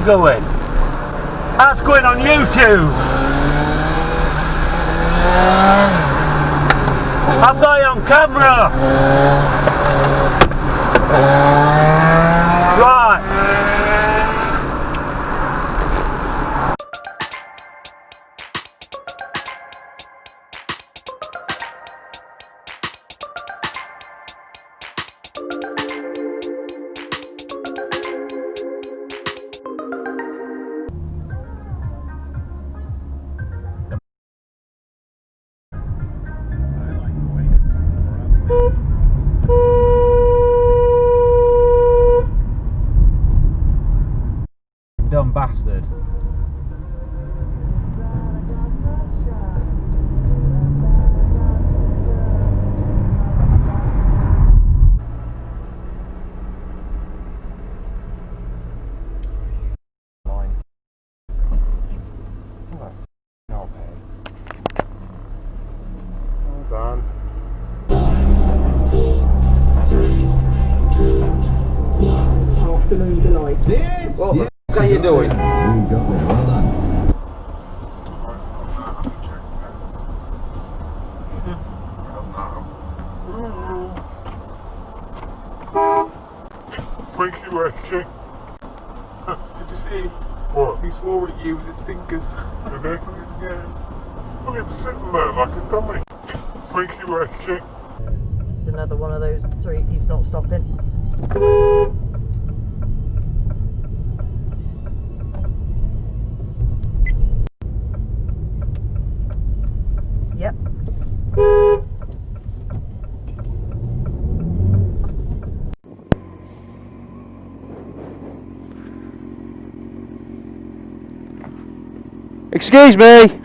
going? That's going on YouTube. I've got it on camera. Right. Dumb bastard. Dann. 4, 3, 2, 1. Afternoon delight. Yes! What the f are you doing? You got there, well done. Freaky Westy. Did you see? What? He swore at you with his fingers. Did he? Yeah. Look, he was sitting there like a dummy. Freaky Westy. It's another one of those three. He's not stopping. Yep. Excuse me.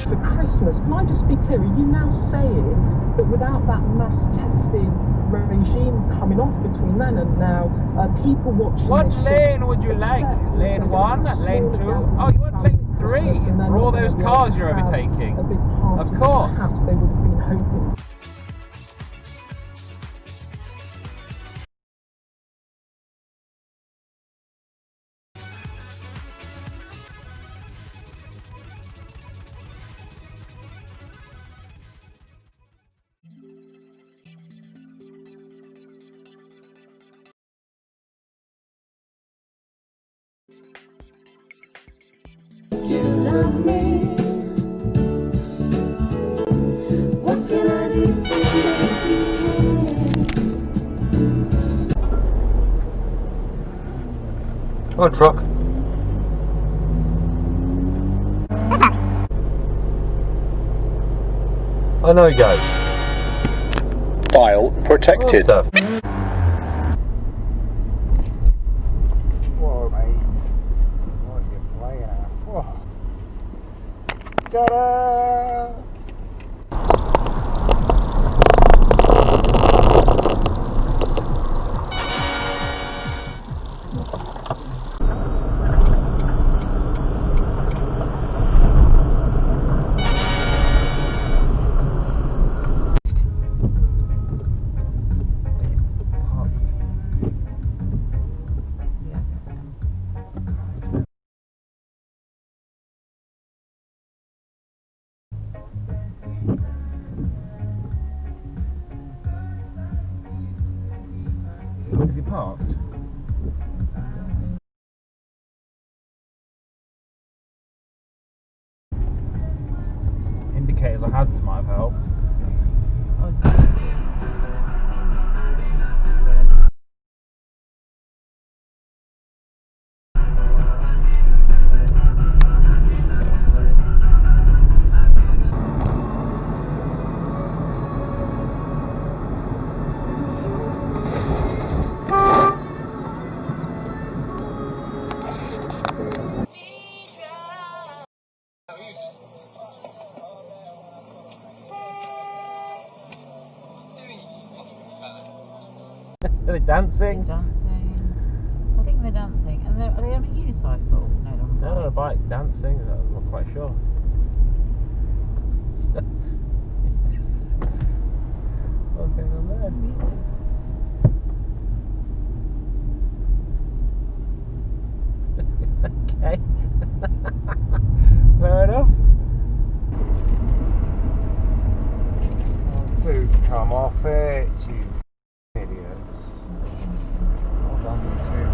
For Christmas, can I just be clear? Are you now saying that without that mass testing regime coming off between then and now, people watching What this lane would you should like? accept that Lane they're 1, gonna be lane 2? smaller Oh, you want than lane 3 Christmas and they're for all not those gonna be cars able you're to have overtaking? a big party Of that course. perhaps they would have been hoping. You love me. What can I do to make you care? Oh, truck. I know you go. File protected. What the f Whoa, mate. What are you playing at? Whoa. Ta-da! Is he parked? Indicators or hazards might have helped. Are they dancing? Dancing. I think they're dancing. And are they on a unicycle? No, they're on a No, a bike dancing. I'm not quite sure. What's going on there? Okay. Fair enough. Oh, do come off it, you idiots. Well done, you two.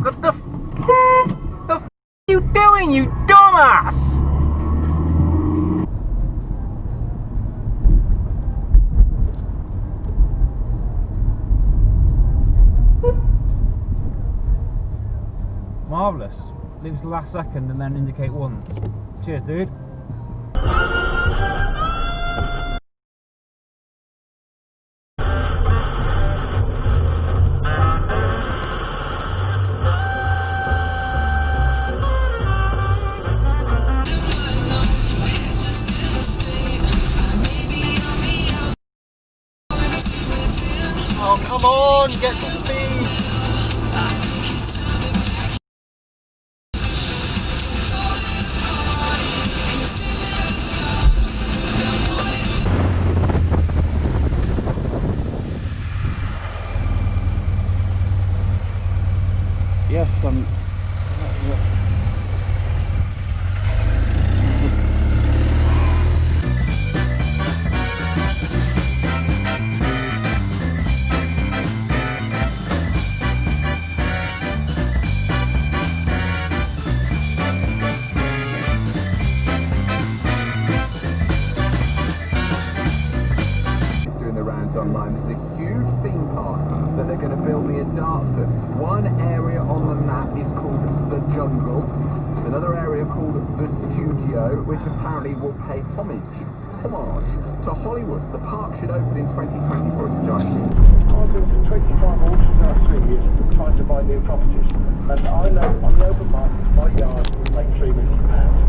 What the f you doing, you dumbass? Marvellous. Leaves the last second and then indicate once. Cheers, dude. Oh, come on, get some speed. Yes, doing the rounds online. This is a huge theme park that they're going to build near Dartford. One area on the map is called the Jungle. There's another area called the Studio, which apparently will pay homage to Hollywood. The park should open in 2020 for its giant. I've been to 25 auctions now 3 years trying to buy new properties, and I know on the open market my yard will make £3 million.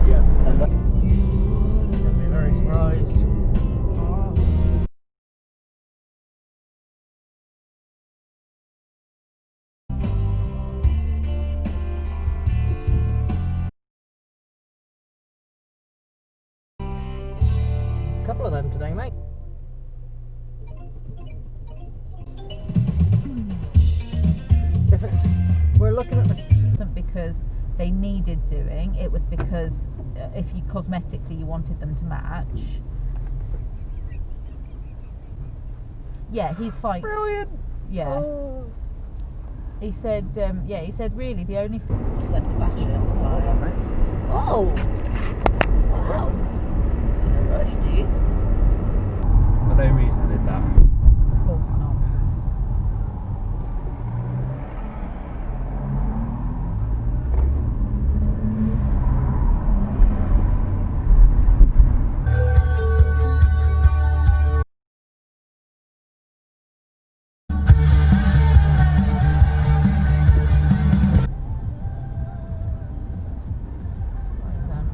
Yeah, and that. I'd be very surprised. Couple of them today, mate. If it's, we're looking at the because they needed doing, it was because if you cosmetically you wanted them to match. Yeah, he's fine. Brilliant. Yeah. Oh. He said, yeah, he said really the only set the battery on fire. Oh! Wow. Rush, dude. for no reason I did that. Of course not.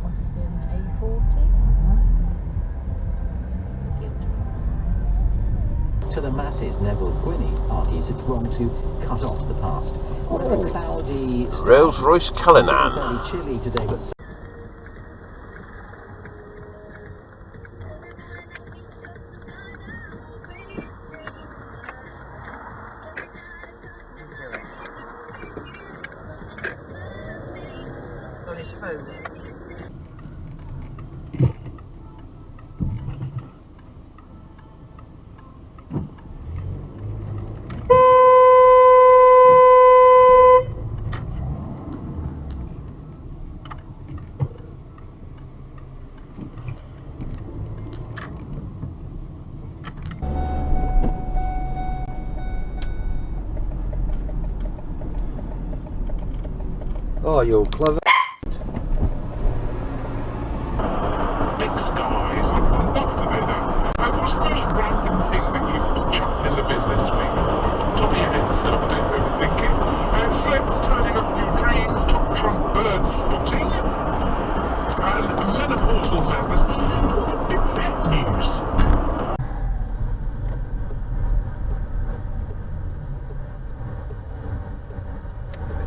Austin A40. Gwynny argues it's wrong to cut off the past. Well, cloudy, Rolls Royce Cullinan. fairly chilly today, but on his phone. Oh, you're clever. Big skies, I'm off to dinner. What's the most random thing that you've chucked in the bin this week? Top of your head stuff, don't overthinking. Slips turning up new dreams, top trump bird spotting. And menopausal members. All the big pet news.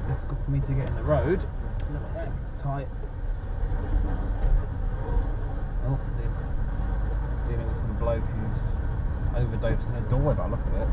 Difficult for me to get in the road. Look at that, it's tight. Oh, dealing with some bloke who's overdosed in a doorway by the look of it.